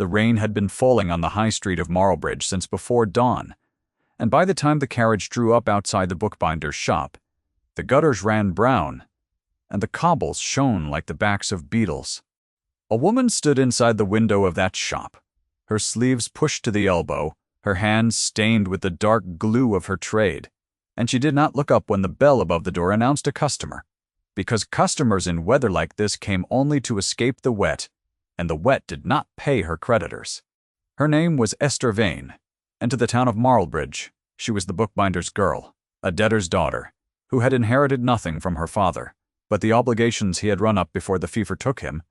The rain had been falling on the high street of Marlbridge since before dawn, and by the time the carriage drew up outside the bookbinder's shop, the gutters ran brown, and the cobbles shone like the backs of beetles. A woman stood inside the window of that shop, her sleeves pushed to the elbow, her hands stained with the dark glue of her trade, and she did not look up when the bell above the door announced a customer, because customers in weather like this came only to escape the wet, and the wet did not pay her creditors. Her name was Esther Vane, and to the town of Marlbridge she was the bookbinder's girl, a debtor's daughter, who had inherited nothing from her father but the obligations he had run up before the fever took him,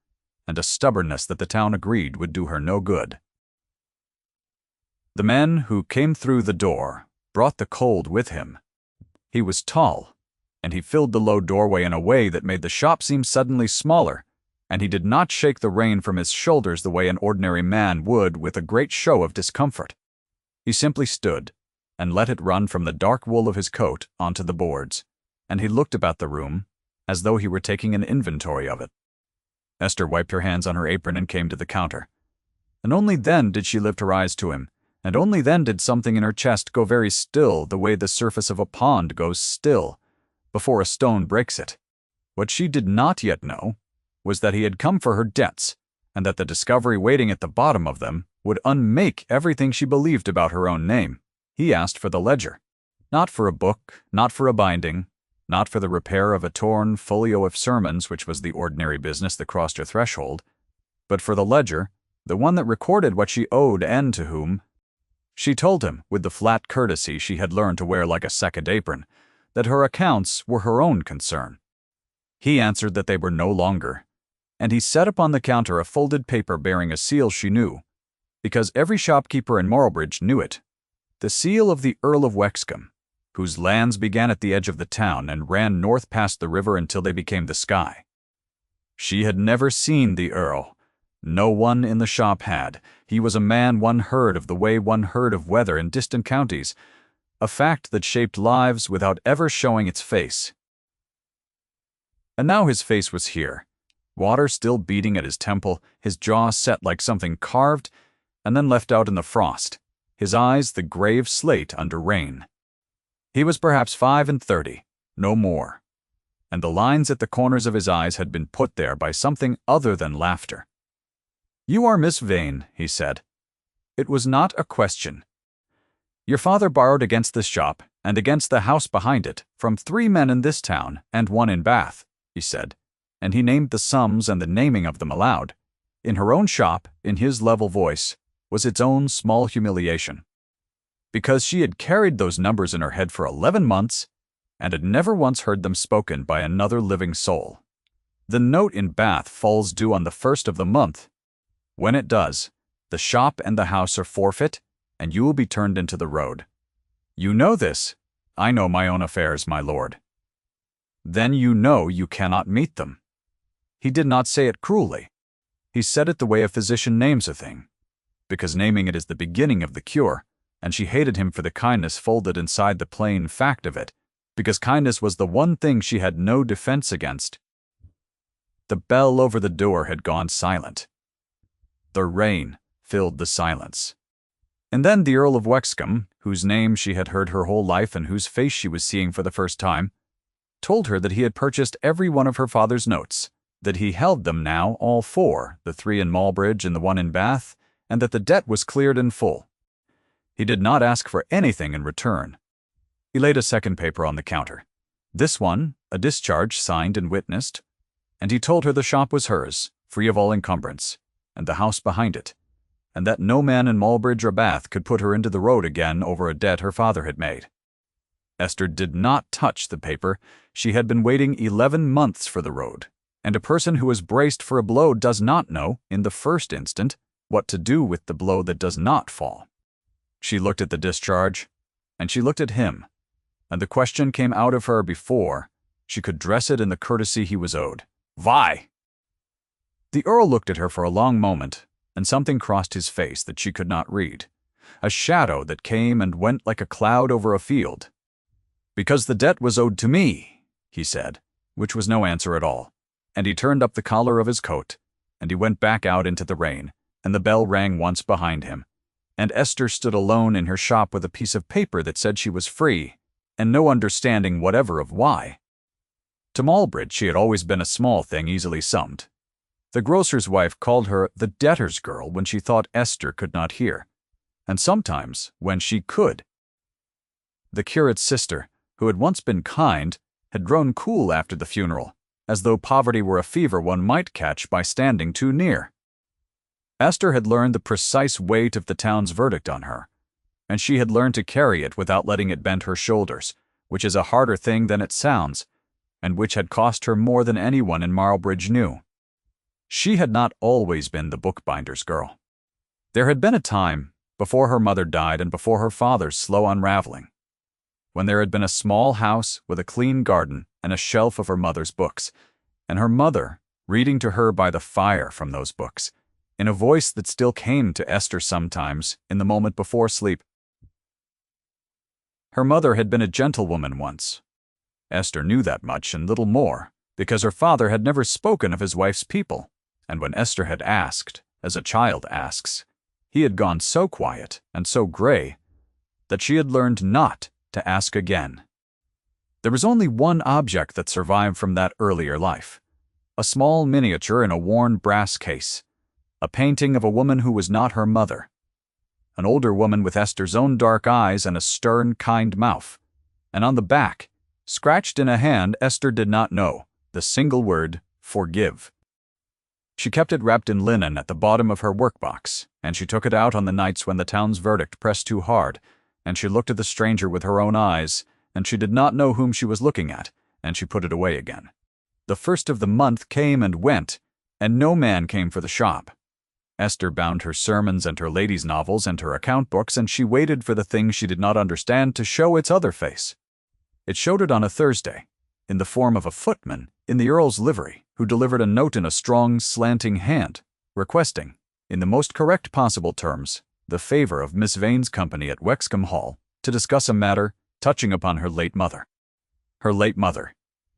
and a stubbornness that the town agreed would do her no good. The man who came through the door brought the cold with him. He was tall, and he filled the low doorway in a way that made the shop seem suddenly smaller, and he did not shake the rain from his shoulders the way an ordinary man would with a great show of discomfort. He simply stood and let it run from the dark wool of his coat onto the boards, and he looked about the room as though he were taking an inventory of it. Esther wiped her hands on her apron and came to the counter. And only then did she lift her eyes to him, and only then did something in her chest go very still the way the surface of a pond goes still before a stone breaks it. What she did not yet know was that he had come for her debts, and that the discovery waiting at the bottom of them would unmake everything she believed about her own name. He asked for the ledger, not for a book, not for a binding, not for the repair of a torn folio of sermons, which was the ordinary business that crossed her threshold, but for the ledger, the one that recorded what she owed and to whom. She told him, with the flat courtesy she had learned to wear like a second apron, that her accounts were her own concern. He answered that they were no longer, and he set upon the counter a folded paper bearing a seal she knew, because every shopkeeper in Marlbridge knew it, the seal of the Earl of Wexcombe, whose lands began at the edge of the town and ran north past the river until they became the sky. She had never seen the Earl. No one in the shop had. He was a man one heard of the way one heard of weather in distant counties, a fact that shaped lives without ever showing its face. And now his face was here, water still beating at his temple, his jaw set like something carved and then left out in the frost, his eyes the grave slate under rain. He was perhaps 35, no more, and the lines at the corners of his eyes had been put there by something other than laughter. "You are Miss Vane," he said. It was not a question. "Your father borrowed against this shop, and against the house behind it, from 3 men in this town and 1 in Bath," he said, and he named the sums, and the naming of them aloud, in her own shop, in his level voice, was its own small humiliation, because she had carried those numbers in her head for 11 months and had never once heard them spoken by another living soul. The note in Bath falls due on the 1st of the month. When it does, the shop and the house are forfeit, and you will be turned into the road. You know this. I know my own affairs, my lord. Then you know you cannot meet them. He did not say it cruelly. He said it the way a physician names a thing, because naming it is the beginning of the cure, and she hated him for the kindness folded inside the plain fact of it, because kindness was the one thing she had no defense against. The bell over the door had gone silent. The rain filled the silence. And then the Earl of Wexcombe, whose name she had heard her whole life and whose face she was seeing for the first time, told her that he had purchased every one of her father's notes, that he held them now, all 4, the 3 in Marlbridge and the 1 in Bath, and that the debt was cleared in full. He did not ask for anything in return. He laid a second paper on the counter. This one, a discharge signed and witnessed, and he told her the shop was hers, free of all encumbrance, and the house behind it, and that no man in Marlbridge or Bath could put her into the road again over a debt her father had made. Esther did not touch the paper. She had been waiting 11 months for the road, and a person who is braced for a blow does not know, in the first instant, what to do with the blow that does not fall. She looked at the discharge, and she looked at him, and the question came out of her before she could dress it in the courtesy he was owed. "Why?" The Earl looked at her for a long moment, and something crossed his face that she could not read, a shadow that came and went like a cloud over a field. "Because the debt was owed to me," he said, which was no answer at all, and he turned up the collar of his coat, and he went back out into the rain, and the bell rang once behind him, and Esther stood alone in her shop with a piece of paper that said she was free, and no understanding whatever of why. To Malbridge she had always been a small thing easily summed. The grocer's wife called her the debtor's girl when she thought Esther could not hear, and sometimes when she could. The curate's sister, who had once been kind, had grown cool after the funeral, as though poverty were a fever one might catch by standing too near. Esther had learned the precise weight of the town's verdict on her, and she had learned to carry it without letting it bend her shoulders, which is a harder thing than it sounds, and which had cost her more than anyone in Marlbridge knew. She had not always been the bookbinder's girl. There had been a time, before her mother died and before her father's slow unraveling, when there had been a small house with a clean garden and a shelf of her mother's books, and her mother reading to her by the fire from those books, in a voice that still came to Esther sometimes in the moment before sleep. Her mother had been a gentlewoman once. Esther knew that much and little more, because her father had never spoken of his wife's people, and when Esther had asked, as a child asks, he had gone so quiet and so gray that she had learned not to ask again. There was only one object that survived from that earlier life, a small miniature in a worn brass case, a painting of a woman who was not her mother, an older woman with Esther's own dark eyes and a stern, kind mouth, and on the back, scratched in a hand Esther did not know, the single word, forgive. She kept it wrapped in linen at the bottom of her workbox, and she took it out on the nights when the town's verdict pressed too hard, and she looked at the stranger with her own eyes, and she did not know whom she was looking at, and she put it away again. The first of the month came and went, and no man came for the shop. Esther bound her sermons and her ladies' novels and her account books, and she waited for the thing she did not understand to show its other face. It showed it on a Thursday, in the form of a footman in the Earl's livery, who delivered a note in a strong, slanting hand, requesting, in the most correct possible terms, the favor of Miss Vane's company at Wexcombe Hall to discuss a matter touching upon her late mother. Her late mother.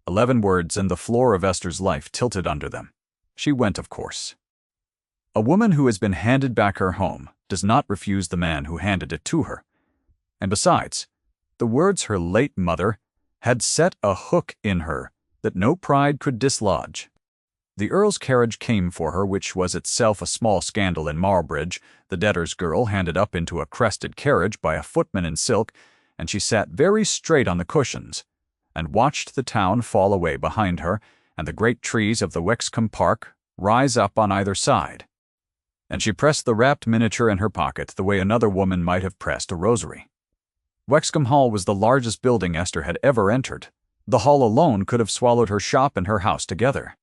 11 words, and the floor of Esther's life tilted under them. She went, of course. A woman who has been handed back her home does not refuse the man who handed it to her. And besides, the words her late mother had set a hook in her that no pride could dislodge. The Earl's carriage came for her, which was itself a small scandal in Marlbridge, the debtor's girl handed up into a crested carriage by a footman in silk, and she sat very straight on the cushions, and watched the town fall away behind her, and the great trees of the Wexcombe Park rise up on either side. And she pressed the wrapped miniature in her pocket the way another woman might have pressed a rosary. Wexcombe Hall was the largest building Esther had ever entered. The hall alone could have swallowed her shop and her house together.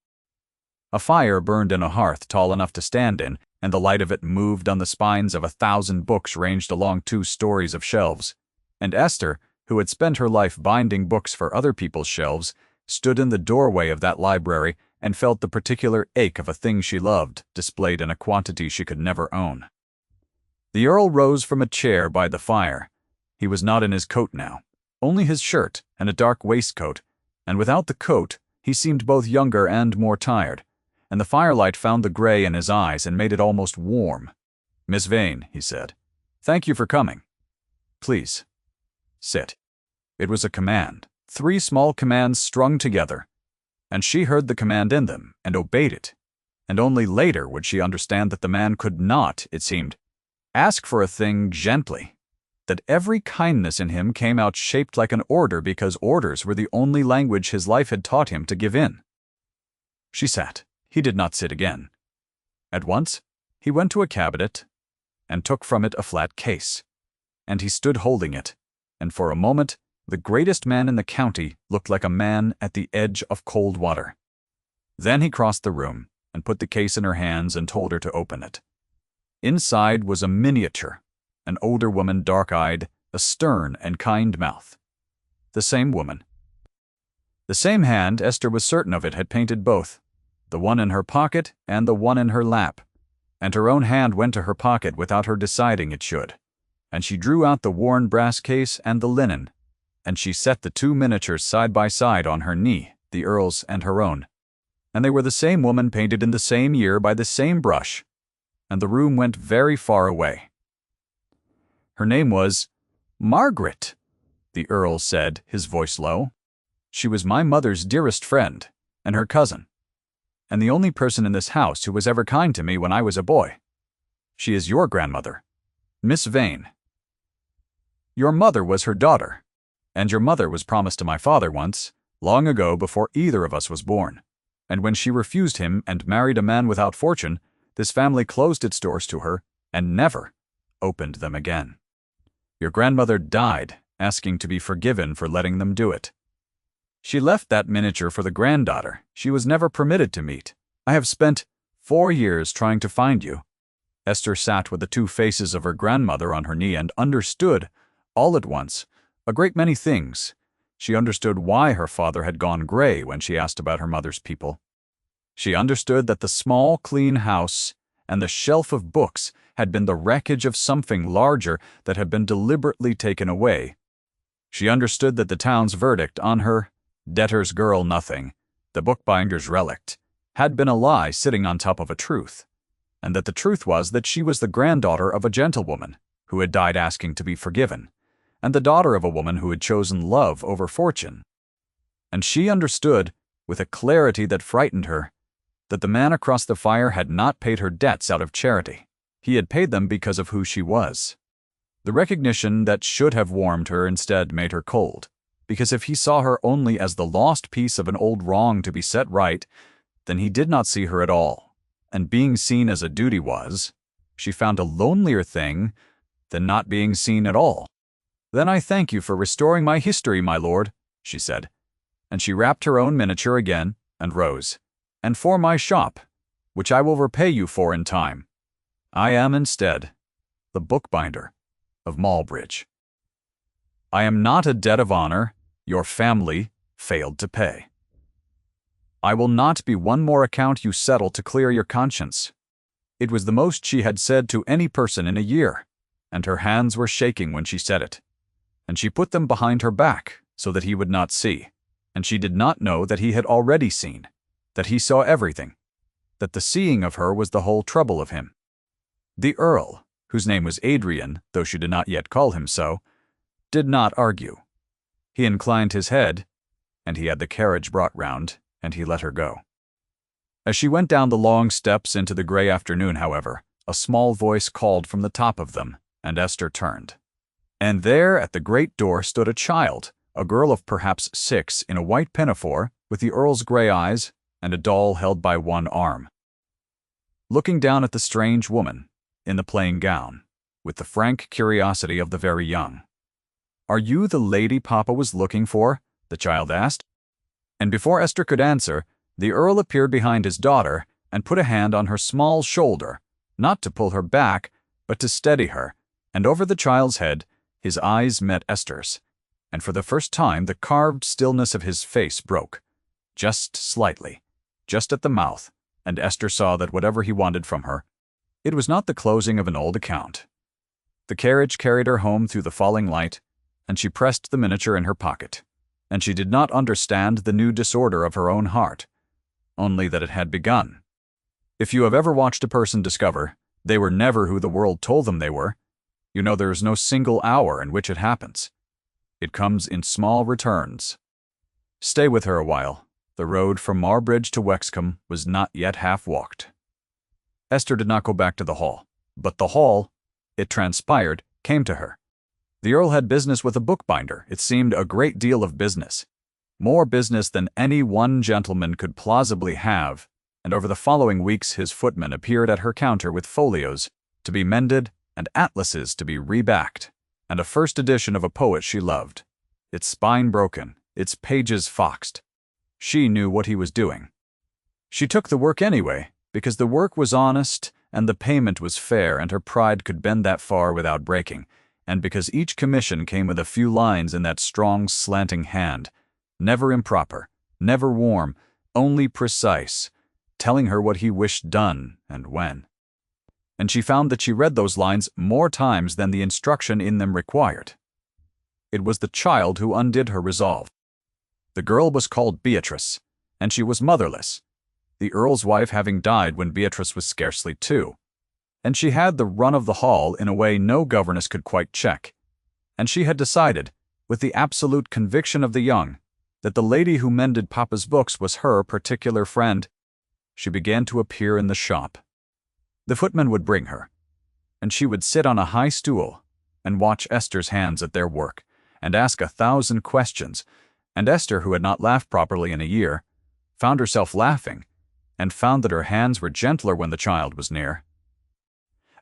A fire burned in a hearth tall enough to stand in, and the light of it moved on the spines of 1,000 books ranged along 2 stories of shelves. And Esther, who had spent her life binding books for other people's shelves, stood in the doorway of that library and felt the particular ache of a thing she loved, displayed in a quantity she could never own. The Earl rose from a chair by the fire. He was not in his coat now, only his shirt and a dark waistcoat, and without the coat he seemed both younger and more tired, and the firelight found the gray in his eyes and made it almost warm. "Miss Vane," he said, "thank you for coming. Please, sit." It was a command, 3 small commands strung together, and she heard the command in them and obeyed it, and only later would she understand that the man could not, it seemed, ask for a thing gently, that every kindness in him came out shaped like an order because orders were the only language his life had taught him to give in. She sat. He did not sit again. At once, he went to a cabinet and took from it a flat case, and he stood holding it, and for a moment the greatest man in the county looked like a man at the edge of cold water. Then he crossed the room and put the case in her hands and told her to open it. Inside was a miniature, an older woman, dark-eyed, a stern and kind mouth. The same woman. The same hand, Esther was certain of it, had painted both, the one in her pocket and the one in her lap, and her own hand went to her pocket without her deciding it should, and she drew out the worn brass case and the linen, and she set the 2 miniatures side by side on her knee, the Earl's and her own, and they were the same woman painted in the same year by the same brush, and the room went very far away. Her name was Margaret, the Earl said, his voice low. She was my mother's dearest friend, and her cousin, and the only person in this house who was ever kind to me when I was a boy. She is your grandmother, Miss Vane. Your mother was her daughter, and your mother was promised to my father once, long ago before either of us was born. And when she refused him and married a man without fortune, this family closed its doors to her and never opened them again. Your grandmother died, asking to be forgiven for letting them do it. She left that miniature for the granddaughter she was never permitted to meet. I have spent 4 years trying to find you. Esther sat with the two faces of her grandmother on her knee and understood, all at once, a great many things. She understood why her father had gone gray when she asked about her mother's people. She understood that the small, clean house and the shelf of books had been the wreckage of something larger that had been deliberately taken away. She understood that the town's verdict on her, debtor's girl nothing, the bookbinder's relict, had been a lie sitting on top of a truth, and that the truth was that she was the granddaughter of a gentlewoman who had died asking to be forgiven, and the daughter of a woman who had chosen love over fortune. And she understood, with a clarity that frightened her, that the man across the fire had not paid her debts out of charity. He had paid them because of who she was. The recognition that should have warmed her instead made her cold, because if he saw her only as the lost piece of an old wrong to be set right, then he did not see her at all, and being seen as a duty was, she found a lonelier thing than not being seen at all. "Then I thank you for restoring my history, my lord," she said, and she wrapped her own miniature again and rose. "And for my shop, which I will repay you for in time. I am instead the bookbinder of Malbridge. I am not a debt of honor your family failed to pay. I will not be one more account you settle to clear your conscience." It was the most she had said to any person in a year, and her hands were shaking when she said it. And she put them behind her back so that he would not see, and she did not know that he had already seen, that he saw everything, that the seeing of her was the whole trouble of him. The Earl, whose name was Adrian, though she did not yet call him so, did not argue. He inclined his head, and he had the carriage brought round, and he let her go. As she went down the long steps into the gray afternoon, however, a small voice called from the top of them, and Esther turned. And there at the great door stood a child, a girl of perhaps 6, in a white pinafore, with the Earl's gray eyes, and a doll held by one arm. Looking down at the strange woman, in the plain gown, with the frank curiosity of the very young. "Are you the lady Papa was looking for?" the child asked. And before Esther could answer, the Earl appeared behind his daughter and put a hand on her small shoulder, not to pull her back, but to steady her, and over the child's head his eyes met Esther's, and for the first time the carved stillness of his face broke, just slightly, just at the mouth, and Esther saw that whatever he wanted from her, it was not the closing of an old account. The carriage carried her home through the falling light, and she pressed the miniature in her pocket, and she did not understand the new disorder of her own heart, only that it had begun. If you have ever watched a person discover they were never who the world told them they were, you know there is no single hour in which it happens. It comes in small returns. Stay with her a while. The road from Marbridge to Wexcombe was not yet half walked. Esther did not go back to the hall, but the hall, it transpired, came to her. The Earl had business with a bookbinder. It seemed a great deal of business. More business than any one gentleman could plausibly have, and over the following weeks his footman appeared at her counter with folios to be mended and atlases to be rebacked, and a first edition of a poet she loved, its spine broken, its pages foxed. She knew what he was doing. She took the work anyway, because the work was honest and the payment was fair, and her pride could bend that far without breaking, and because each commission came with a few lines in that strong, slanting hand, never improper, never warm, only precise, telling her what he wished done and when. And she found that she read those lines more times than the instruction in them required. It was the child who undid her resolve. The girl was called Beatrice, and she was motherless, the Earl's wife having died when Beatrice was scarcely 2. and she had the run of the hall in a way no governess could quite check. And she had decided, with the absolute conviction of the young, that the lady who mended Papa's books was her particular friend. She began to appear in the shop. The footman would bring her, and she would sit on a high stool and watch Esther's hands at their work and ask 1,000 questions, and Esther, who had not laughed properly in a year, found herself laughing and found that her hands were gentler when the child was near,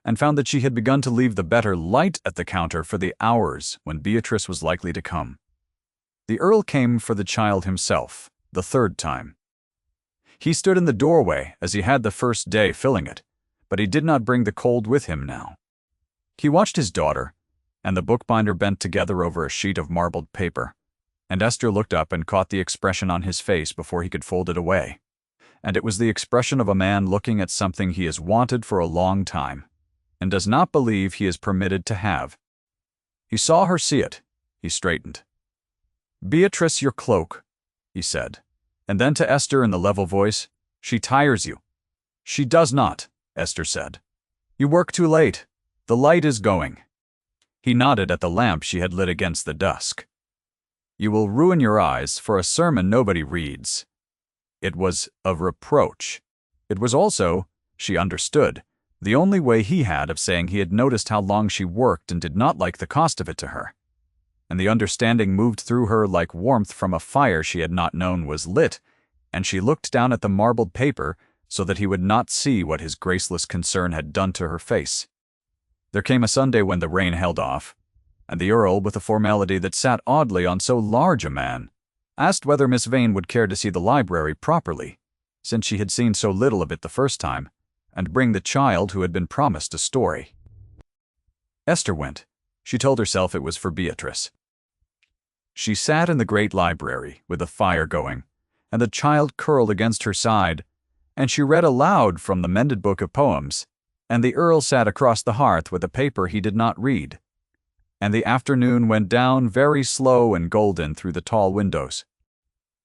and found that she had begun to leave the better light at the counter for the hours when Beatrice was likely to come. The Earl came for the child himself, the third time. He stood in the doorway as he had the first day, filling it, but he did not bring the cold with him now. He watched his daughter, and the bookbinder bent together over a sheet of marbled paper, and Esther looked up and caught the expression on his face before he could fold it away. And it was the expression of a man looking at something he has wanted for a long time, and does not believe he is permitted to have. He saw her see it. He straightened. "Beatrice, your cloak," he said, and then to Esther in the level voice, "She tires you." "She does not," Esther said. "You work too late. The light is going." He nodded at the lamp she had lit against the dusk. "You will ruin your eyes for a sermon nobody reads." It was a reproach. It was also, she understood, the only way he had of saying he had noticed how long she worked and did not like the cost of it to her. And the understanding moved through her like warmth from a fire she had not known was lit, and she looked down at the marbled paper so that he would not see what his graceless concern had done to her face. There came a Sunday when the rain held off, and the Earl, with a formality that sat oddly on so large a man, asked whether Miss Vane would care to see the library properly, since she had seen so little of it the first time, and bring the child who had been promised a story. Esther went. She told herself it was for Beatrice. She sat in the great library, with the fire going, and the child curled against her side, and she read aloud from the mended book of poems, and the Earl sat across the hearth with a paper he did not read. And the afternoon went down very slow and golden through the tall windows.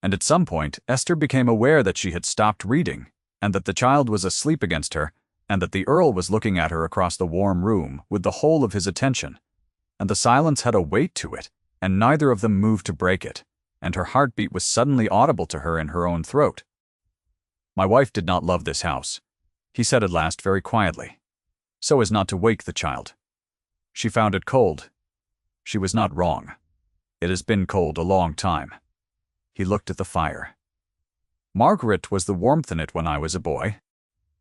And at some point, Esther became aware that she had stopped reading, and that the child was asleep against her, and that the Earl was looking at her across the warm room with the whole of his attention. And the silence had a weight to it, and neither of them moved to break it, and her heartbeat was suddenly audible to her in her own throat. "My wife did not love this house," he said at last very quietly, so as not to wake the child. "She found it cold. She was not wrong. It has been cold a long time." He looked at the fire. "Margaret was the warmth in it when I was a boy.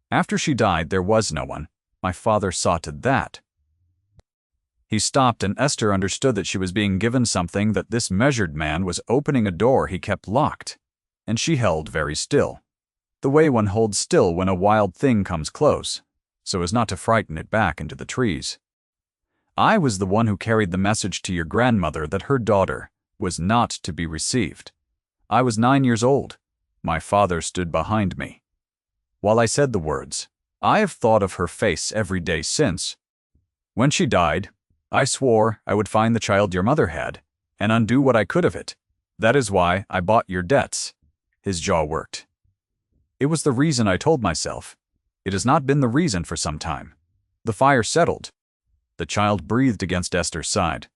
After she died, there was no one. My father saw to that." He stopped, and Esther understood that she was being given something, that this measured man was opening a door he kept locked, and she held very still, the way one holds still when a wild thing comes close, so as not to frighten it back into the trees. "I was the one who carried the message to your grandmother that her daughter was not to be received. I was 9 years old. My father stood behind me. While I said the words, I have thought of her face every day since. When she died, I swore I would find the child your mother had, and undo what I could of it. That is why I bought your debts." His jaw worked. "It was the reason I told myself. It has not been the reason for some time." The fire settled. The child breathed against Esther's side.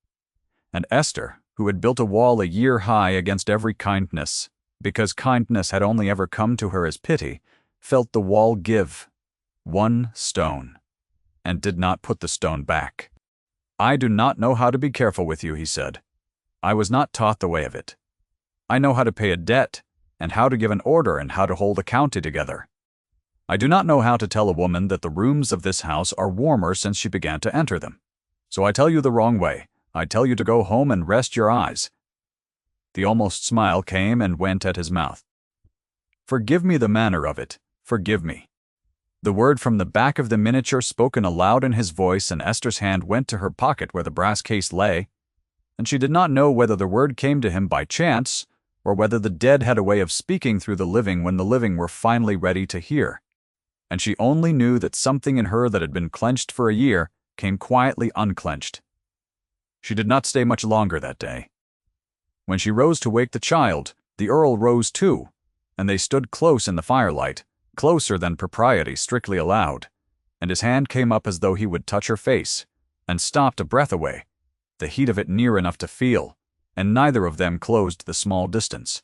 And Esther, who had built a wall a year high against every kindness, because kindness had only ever come to her as pity, felt the wall give 1 stone, and did not put the stone back. "I do not know how to be careful with you," he said. "I was not taught the way of it. I know how to pay a debt, and how to give an order, and how to hold a county together. I do not know how to tell a woman that the rooms of this house are warmer since she began to enter them. So I tell you the wrong way. I tell you to go home and rest your eyes." The almost smile came and went at his mouth. "Forgive me the manner of it. Forgive me." The word from the back of the miniature spoken aloud in his voice, and Esther's hand went to her pocket where the brass case lay, and she did not know whether the word came to him by chance, or whether the dead had a way of speaking through the living when the living were finally ready to hear. And she only knew that something in her that had been clenched for a year came quietly unclenched. She did not stay much longer that day. When she rose to wake the child, the Earl rose too, and they stood close in the firelight, closer than propriety strictly allowed, and his hand came up as though he would touch her face, and stopped a breath away, the heat of it near enough to feel, and neither of them closed the small distance.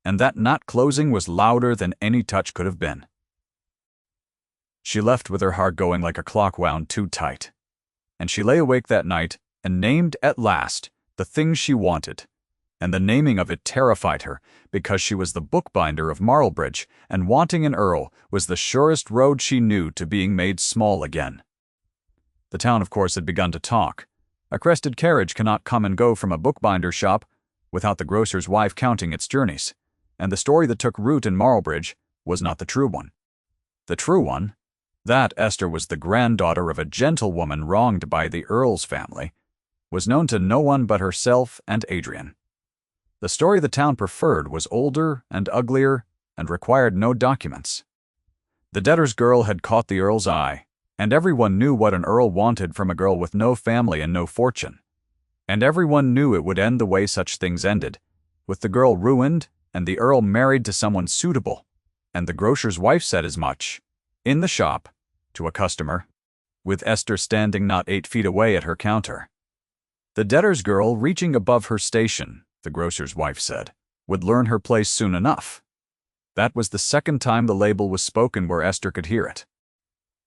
And that not closing was louder than any touch could have been. She left with her heart going like a clock wound too tight, and she lay awake that night and named at last the thing she wanted, and the naming of it terrified her, because she was the bookbinder of Marlbridge, and wanting an Earl was the surest road she knew to being made small again. The town, of course, had begun to talk. A crested carriage cannot come and go from a bookbinder's shop without the grocer's wife counting its journeys, and the story that took root in Marlbridge was not the true one. The true one, that Esther was the granddaughter of a gentlewoman wronged by the Earl's family, was known to no one but herself and Adrian. The story the town preferred was older and uglier and required no documents. The debtor's girl had caught the Earl's eye, and everyone knew what an Earl wanted from a girl with no family and no fortune. And everyone knew it would end the way such things ended, with the girl ruined and the Earl married to someone suitable, and the grocer's wife said as much, in the shop, to a customer, with Esther standing not 8 feet away at her counter. The debtor's girl, reaching above her station, the grocer's wife said, would learn her place soon enough. That was the second time the label was spoken where Esther could hear it.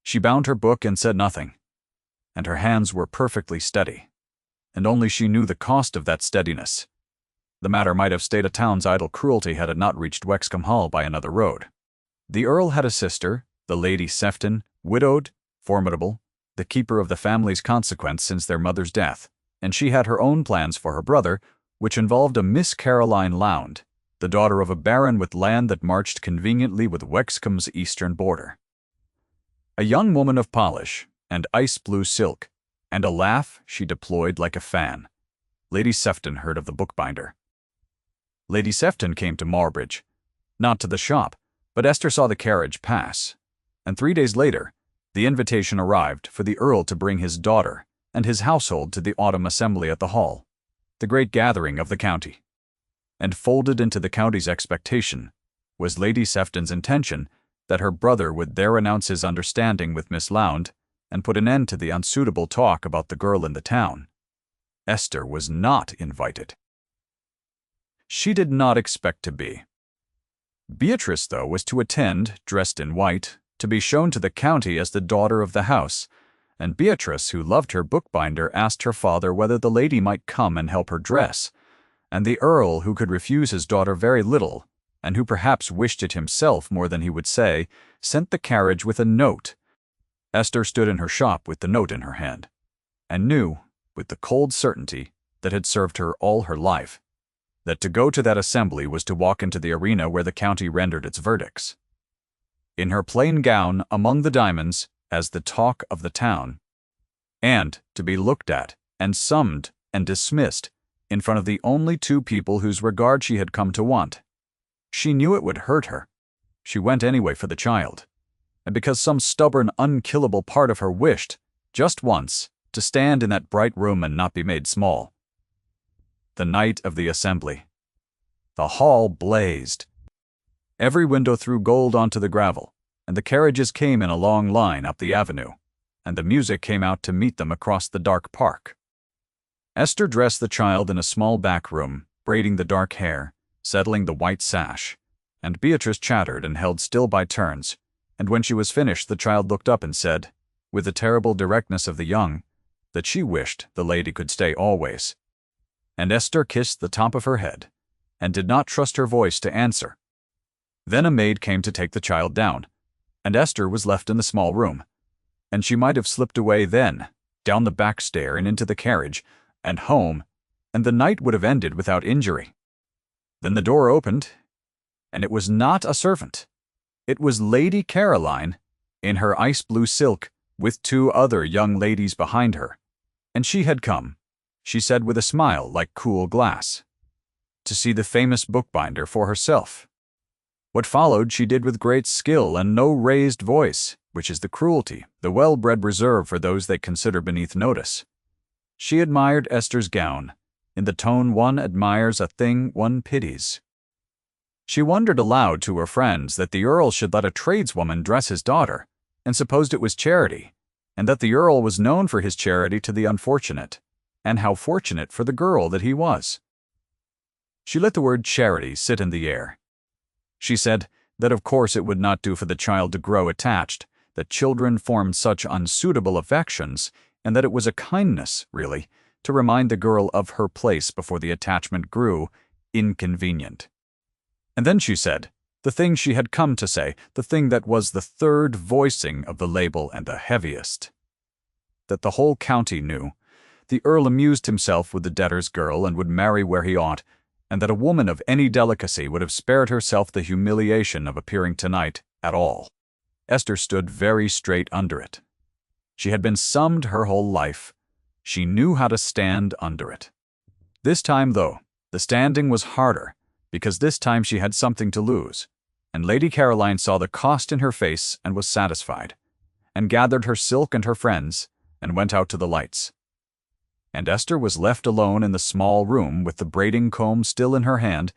She bound her book and said nothing, and her hands were perfectly steady, and only she knew the cost of that steadiness. The matter might have stayed a town's idle cruelty had it not reached Wexcombe Hall by another road. The Earl had a sister, the Lady Sefton, widowed, formidable, the keeper of the family's consequence since their mother's death, and she had her own plans for her brother, which involved a Miss Caroline Lownde, the daughter of a baron with land that marched conveniently with Wexcombe's eastern border. A young woman of polish and ice-blue silk, and a laugh she deployed like a fan. Lady Sefton heard of the bookbinder. Lady Sefton came to Marlbridge, not to the shop, but Esther saw the carriage pass, and 3 days later, the invitation arrived for the Earl to bring his daughter and his household to the autumn assembly at the Hall, the great gathering of the county. And folded into the county's expectation was Lady Sefton's intention that her brother would there announce his understanding with Miss Lownde and put an end to the unsuitable talk about the girl in the town. Esther was not invited. She did not expect to be. Beatrice, though, was to attend, dressed in white, to be shown to the county as the daughter of the house, and Beatrice, who loved her bookbinder, asked her father whether the lady might come and help her dress, and the Earl, who could refuse his daughter very little, and who perhaps wished it himself more than he would say, sent the carriage with a note. Esther stood in her shop with the note in her hand, and knew, with the cold certainty that had served her all her life, that to go to that assembly was to walk into the arena where the county rendered its verdicts. In her plain gown among the diamonds, as the talk of the town, and to be looked at and summed and dismissed in front of the only 2 people whose regard she had come to want. She knew it would hurt her. She went anyway for the child, and because some stubborn, unkillable part of her wished, just once, to stand in that bright room and not be made small. The night of the assembly. The hall blazed. Every window threw gold onto the gravel, and the carriages came in a long line up the avenue, and the music came out to meet them across the dark park. Esther dressed the child in a small back room, braiding the dark hair, settling the white sash, and Beatrice chattered and held still by turns, and when she was finished the child looked up and said, with the terrible directness of the young, that she wished the lady could stay always. And Esther kissed the top of her head, and did not trust her voice to answer. Then a maid came to take the child down, and Esther was left in the small room, and she might have slipped away then, down the back stair and into the carriage, and home, and the night would have ended without injury. Then the door opened, and it was not a servant. It was Lady Caroline, in her ice-blue silk, with 2 other young ladies behind her, and she had come, she said with a smile like cool glass, to see the famous bookbinder for herself. What followed she did with great skill and no raised voice, which is the cruelty, the well-bred reserve for those they consider beneath notice. She admired Esther's gown, in the tone one admires a thing one pities. She wondered aloud to her friends that the Earl should let a tradeswoman dress his daughter, and supposed it was charity, and that the Earl was known for his charity to the unfortunate, and how fortunate for the girl that he was. She let the word charity sit in the air. She said that of course it would not do for the child to grow attached, that children formed such unsuitable affections, and that it was a kindness, really, to remind the girl of her place before the attachment grew inconvenient. And then she said, the thing she had come to say, the thing that was the third voicing of the label and the heaviest. That the whole county knew. The Earl amused himself with the debtor's girl and would marry where he ought, and that a woman of any delicacy would have spared herself the humiliation of appearing tonight at all. Esther stood very straight under it. She had been summed her whole life. She knew how to stand under it. This time, though, the standing was harder, because this time she had something to lose, and Lady Caroline saw the cost in her face and was satisfied, and gathered her silk and her friends, and went out to the lights. And Esther was left alone in the small room with the braiding comb still in her hand,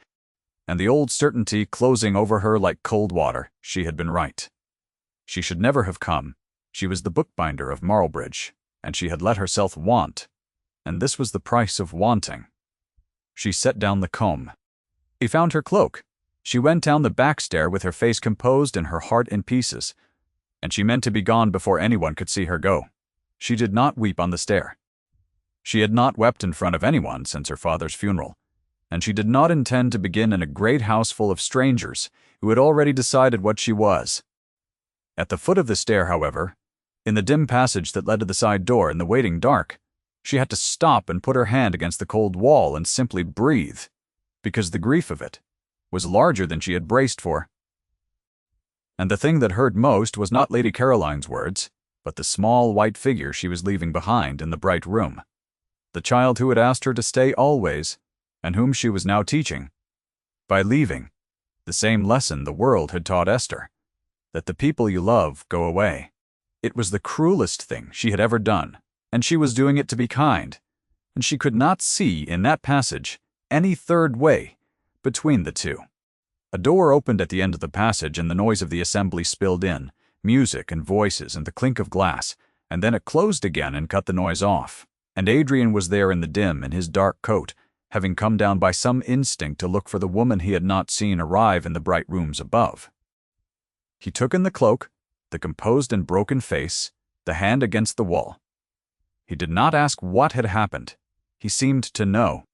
and the old certainty closing over her like cold water. She had been right. She should never have come. She was the bookbinder of Marlbridge, and she had let herself want, and this was the price of wanting. She set down the comb. He found her cloak. She went down the back stair with her face composed and her heart in pieces, and she meant to be gone before anyone could see her go. She did not weep on the stair. She had not wept in front of anyone since her father's funeral, and she did not intend to begin in a great house full of strangers who had already decided what she was. At the foot of the stair, however, in the dim passage that led to the side door in the waiting dark, she had to stop and put her hand against the cold wall and simply breathe, because the grief of it was larger than she had braced for. And the thing that hurt most was not Lady Caroline's words, but the small white figure she was leaving behind in the bright room. The child who had asked her to stay always, and whom she was now teaching, by leaving, the same lesson the world had taught Esther, that the people you love go away. It was the cruelest thing she had ever done, and she was doing it to be kind, and she could not see in that passage any third way between the two. A door opened at the end of the passage, and the noise of the assembly spilled in, music and voices and the clink of glass, and then it closed again and cut the noise off. And Adrian was there in the dim in his dark coat, having come down by some instinct to look for the woman he had not seen arrive in the bright rooms above. He took in the cloak, the composed and broken face, the hand against the wall. He did not ask what had happened. He seemed to know.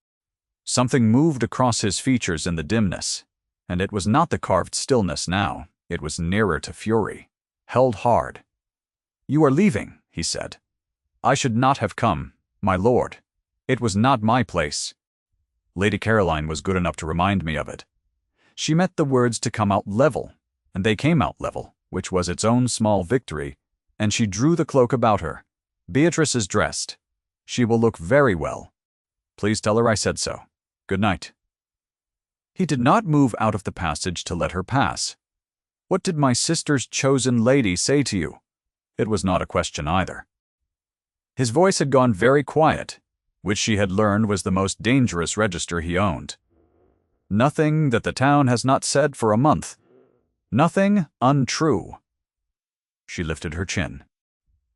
Something moved across his features in the dimness, and it was not the carved stillness now. It was nearer to fury, held hard. "You are leaving," he said. "I should not have come, my lord. It was not my place." Lady Caroline was good enough to remind me of it. She meant the words to come out level, and they came out level, which was its own small victory, and she drew the cloak about her. "Beatrice is dressed. She will look very well. Please tell her I said so. Good night." He did not move out of the passage to let her pass. "What did my sister's chosen lady say to you?" It was not a question either. His voice had gone very quiet, which she had learned was the most dangerous register he owned. "Nothing that the town has not said for a month. Nothing untrue." She lifted her chin.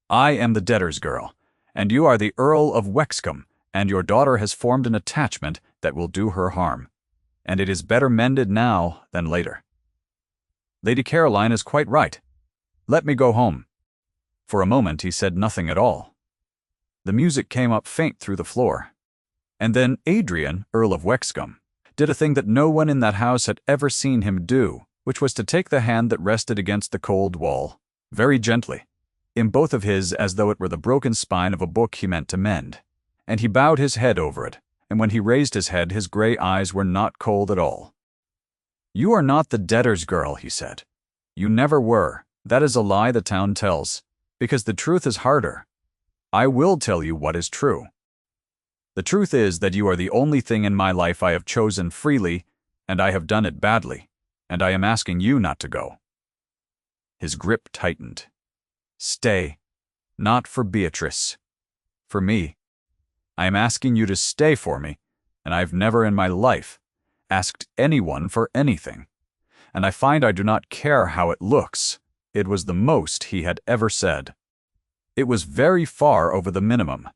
"I am the debtor's girl, and you are the Earl of Wexcombe, and your daughter has formed an attachment that will do her harm, and it is better mended now than later. Lady Caroline is quite right. Let me go home." For a moment he said nothing at all. The music came up faint through the floor. And then Adrian, Earl of Wexcombe, did a thing that no one in that house had ever seen him do, which was to take the hand that rested against the cold wall, very gently, in both of his as though it were the broken spine of a book he meant to mend, and he bowed his head over it, and when he raised his head his gray eyes were not cold at all. "You are not the debtor's girl," he said. "You never were. That is a lie the town tells, because the truth is harder. I will tell you what is true. The truth is that you are the only thing in my life I have chosen freely, and I have done it badly, and I am asking you not to go." His grip tightened. "Stay. Not for Beatrice. For me. I am asking you to stay for me, and I have never in my life asked anyone for anything, and I find I do not care how it looks. It was the most he had ever said. It was very far over the minimum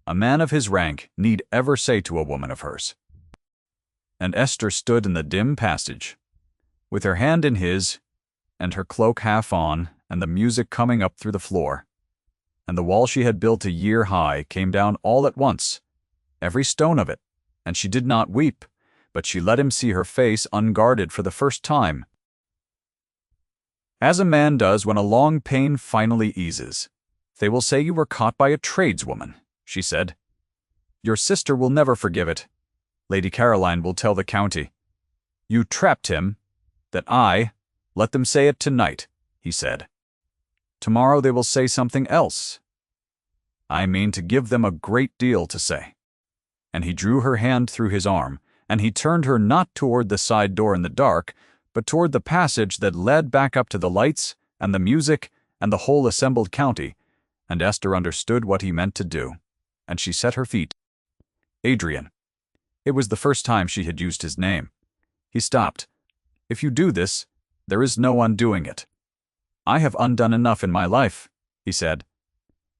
a man of his rank need ever say to a woman of hers. And Esther stood in the dim passage, with her hand in his, and her cloak half on, and the music coming up through the floor. And the wall she had built a year high came down all at once, every stone of it, and she did not weep, but she let him see her face unguarded for the first time. As a man does when a long pain finally eases. They will say you were caught by a tradeswoman, she said. Your sister will never forgive it. Lady Caroline will tell the county. You trapped him. Let them say it tonight, he said. Tomorrow they will say something else. I mean to give them a great deal to say. And he drew her hand through his arm, and he turned her not toward the side door in the dark, but toward the passage that led back up to the lights and the music and the whole assembled county, and Esther understood what he meant to do, and she set her feet. Adrian. It was the first time she had used his name. He stopped. If you do this, there is no undoing it. I have undone enough in my life, he said.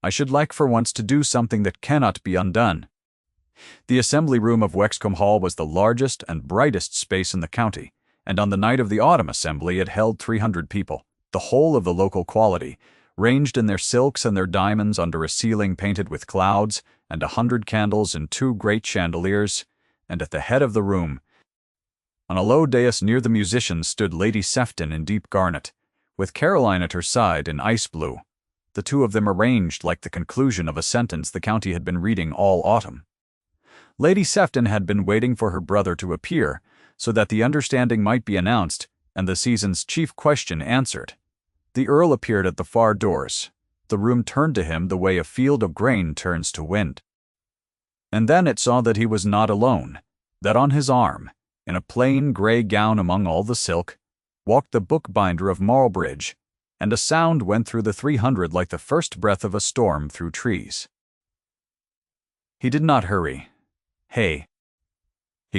I should like for once to do something that cannot be undone. The assembly room of Wexcombe Hall was the largest and brightest space in the county, and on the night of the autumn assembly it held 300 people, the whole of the local quality, ranged in their silks and their diamonds under a ceiling painted with clouds, and 100 candles in 2 great chandeliers, and at the head of the room, on a low dais near the musicians, stood Lady Sefton in deep garnet, with Caroline at her side in ice blue, the two of them arranged like the conclusion of a sentence the county had been reading all autumn. Lady Sefton had been waiting for her brother to appear, so that the understanding might be announced and the season's chief question answered. The Earl appeared at the far doors. The room turned to him the way a field of grain turns to wind. And then it saw that he was not alone, that on his arm, in a plain grey gown among all the silk, walked the bookbinder of Marlbridge, and a sound went through the 300 like the first breath of a storm through trees. He did not hurry. He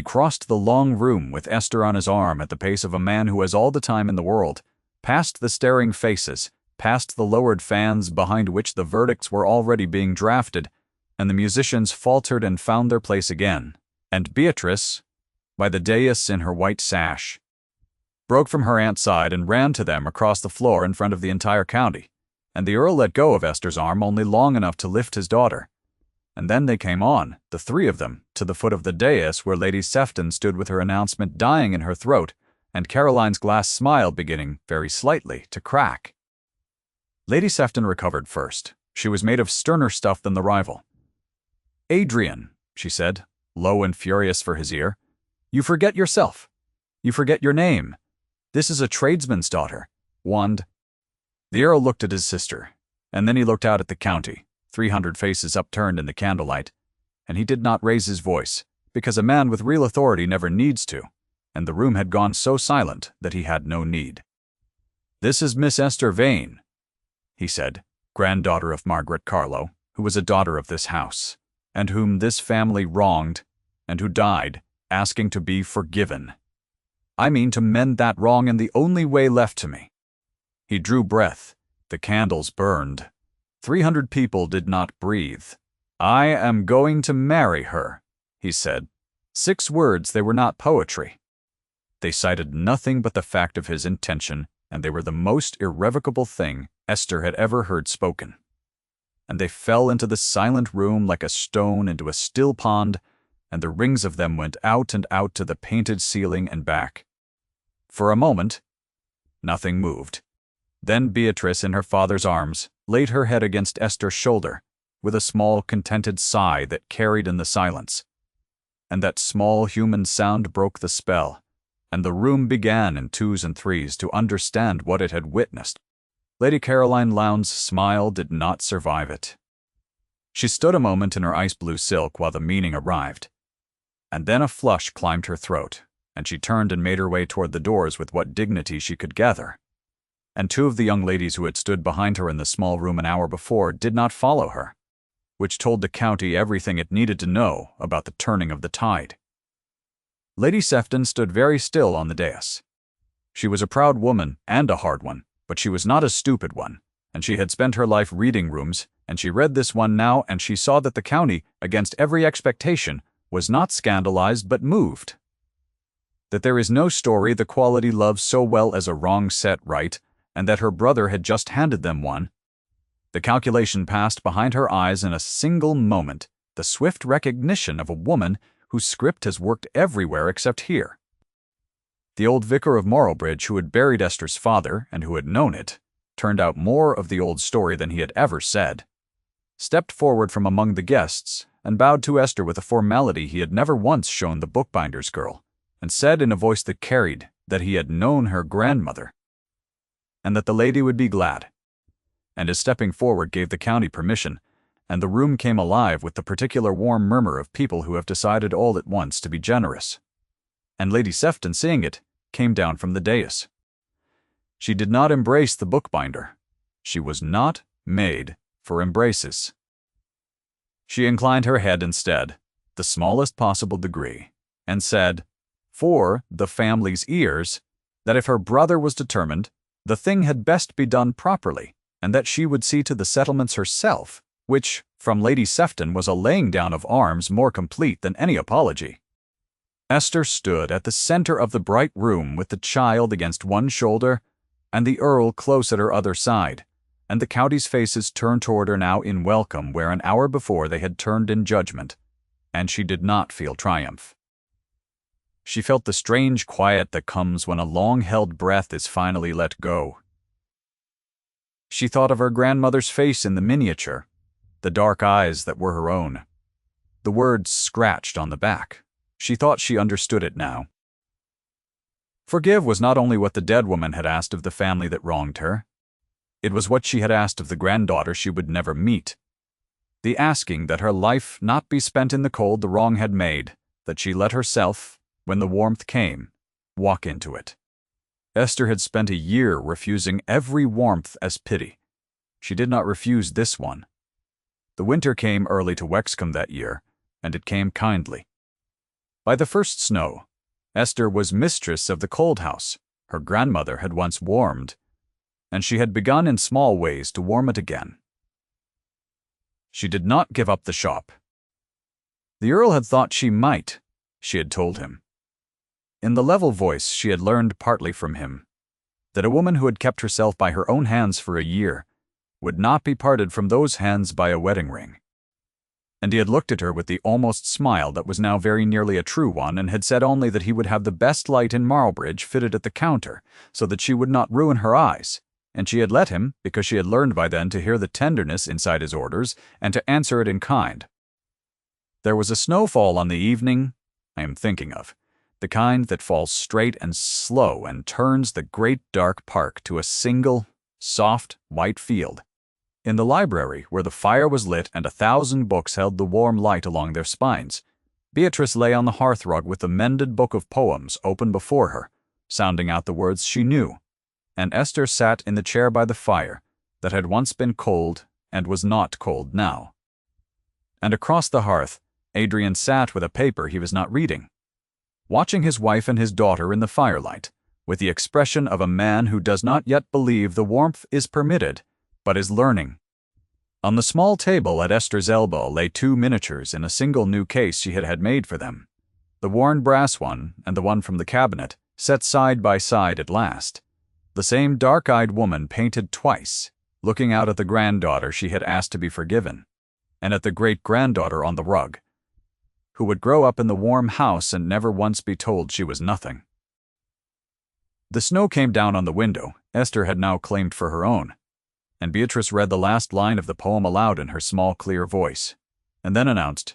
crossed the long room with Esther on his arm at the pace of a man who has all the time in the world, past the staring faces, past the lowered fans behind which the verdicts were already being drafted, and the musicians faltered and found their place again, and Beatrice, by the dais in her white sash, broke from her aunt's side and ran to them across the floor in front of the entire county, and the Earl let go of Esther's arm only long enough to lift his daughter. And then they came on, the 3 of them, to the foot of the dais where Lady Sefton stood with her announcement dying in her throat, and Caroline's glass smile beginning, very slightly, to crack. Lady Sefton recovered first. She was made of sterner stuff than the rival. Adrian, she said, low and furious for his ear, you forget yourself. You forget your name. This is a tradesman's daughter. Wand. The Earl looked at his sister, and then he looked out at the county, 300 faces upturned in the candlelight, and he did not raise his voice, because a man with real authority never needs to, and the room had gone so silent that he had no need. This is Miss Esther Vane, he said, granddaughter of Margaret Carlow, who was a daughter of this house, and whom this family wronged, and who died, asking to be forgiven. I mean to mend that wrong in the only way left to me. He drew breath. The candles burned. 300 people did not breathe. I am going to marry her, he said. 6 words, they were not poetry. They cited nothing but the fact of his intention, and they were the most irrevocable thing Esther had ever heard spoken. And they fell into the silent room like a stone into a still pond, and the rings of them went out and out to the painted ceiling and back. For a moment, nothing moved. Then Beatrice, in her father's arms, laid her head against Esther's shoulder, with a small, contented sigh that carried in the silence. And that small human sound broke the spell, and the room began in 2s and 3s to understand what it had witnessed. Lady Caroline Lowndes' smile did not survive it. She stood a moment in her ice-blue silk while the meaning arrived, and then a flush climbed her throat, and she turned and made her way toward the doors with what dignity she could gather. And 2 of the young ladies who had stood behind her in the small room an hour before did not follow her, which told the county everything it needed to know about the turning of the tide. Lady Sefton stood very still on the dais. She was a proud woman and a hard one, But she was not a stupid one, and she had spent her life reading rooms, and she read this one now, and she saw that the county, against every expectation, was not scandalized but moved. That there is no story the quality loves so well as a wrong set right, and that her brother had just handed them one. The calculation passed behind her eyes in a single moment, the swift recognition of a woman whose script has worked everywhere except here. The old vicar of Marlbridge, who had buried Esther's father and who had known it, turned out more of the old story than he had ever said, stepped forward from among the guests and bowed to Esther with a formality he had never once shown the bookbinder's girl, and said in a voice that carried that he had known her grandmother, and that the lady would be glad. And his stepping forward gave the county permission, and the room came alive with the particular warm murmur of people who have decided all at once to be generous. And Lady Sefton, seeing it, came down from the dais. She did not embrace the bookbinder. She was not made for embraces. She inclined her head instead, the smallest possible degree, and said, for the family's ears, that if her brother was determined, the thing had best be done properly, and that she would see to the settlements herself, which, from Lady Sefton, was a laying down of arms more complete than any apology. Esther stood at the center of the bright room with the child against one shoulder and the Earl close at her other side, and the county's faces turned toward her now in welcome where an hour before they had turned in judgment, and she did not feel triumph. She felt the strange quiet that comes when a long-held breath is finally let go. She thought of her grandmother's face in the miniature, the dark eyes that were her own. The words scratched on the back. She thought she understood it now. Forgive was not only what the dead woman had asked of the family that wronged her. It was what she had asked of the granddaughter she would never meet. The asking that her life not be spent in the cold the wrong had made, that she let herself, when the warmth came, walk into it. Esther had spent a year refusing every warmth as pity. She did not refuse this one. The winter came early to Wexcombe that year, and it came kindly. By the first snow, Esther was mistress of the cold house her grandmother had once warmed, and she had begun in small ways to warm it again. She did not give up the shop. The Earl had thought she might, she had told him. In the level voice she had learned partly from him, that a woman who had kept herself by her own hands for a year would not be parted from those hands by a wedding ring. And he had looked at her with the almost smile that was now very nearly a true one, and had said only that he would have the best light in Marlbridge fitted at the counter, so that she would not ruin her eyes, and she had let him because she had learned by then to hear the tenderness inside his orders and to answer it in kind. There was a snowfall on the evening I am thinking of, the kind that falls straight and slow and turns the great dark park to a single, soft, white field. In the library, where the fire was lit and 1,000 books held the warm light along their spines, Beatrice lay on the hearthrug with the mended book of poems open before her, sounding out the words she knew, and Esther sat in the chair by the fire that had once been cold and was not cold now. And across the hearth, Adrian sat with a paper he was not reading, watching his wife and his daughter in the firelight, with the expression of a man who does not yet believe the warmth is permitted, but is learning. On the small table at Esther's elbow lay 2 miniatures in a single new case she had had made for them, the worn brass one and the one from the cabinet, set side by side at last. The same dark-eyed woman painted twice, looking out at the granddaughter she had asked to be forgiven, and at the great-granddaughter on the rug, who would grow up in the warm house and never once be told she was nothing. The snow came down on the window Esther had now claimed for her own, and Beatrice read the last line of the poem aloud in her small, clear voice, and then announced,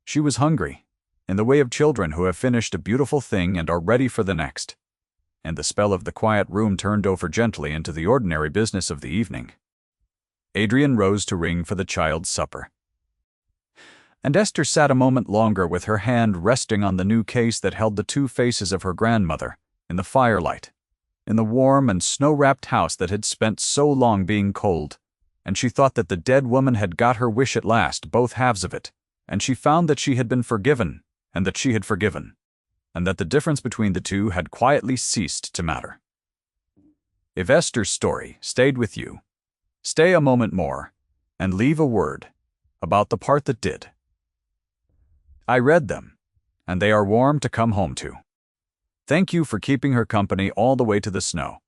she was hungry, in the way of children who have finished a beautiful thing and are ready for the next, and the spell of the quiet room turned over gently into the ordinary business of the evening. Adrian rose to ring for the child's supper, and Esther sat a moment longer with her hand resting on the new case that held the 2 faces of her grandmother, in the firelight, in the warm and snow-wrapped house that had spent so long being cold, and she thought that the dead woman had got her wish at last, both halves of it, and she found that she had been forgiven, and that she had forgiven, and that the difference between the two had quietly ceased to matter. If Esther's story stayed with you, stay a moment more and leave a word about the part that did. I read them, and they are warm to come home to. Thank you for keeping her company all the way to the snow.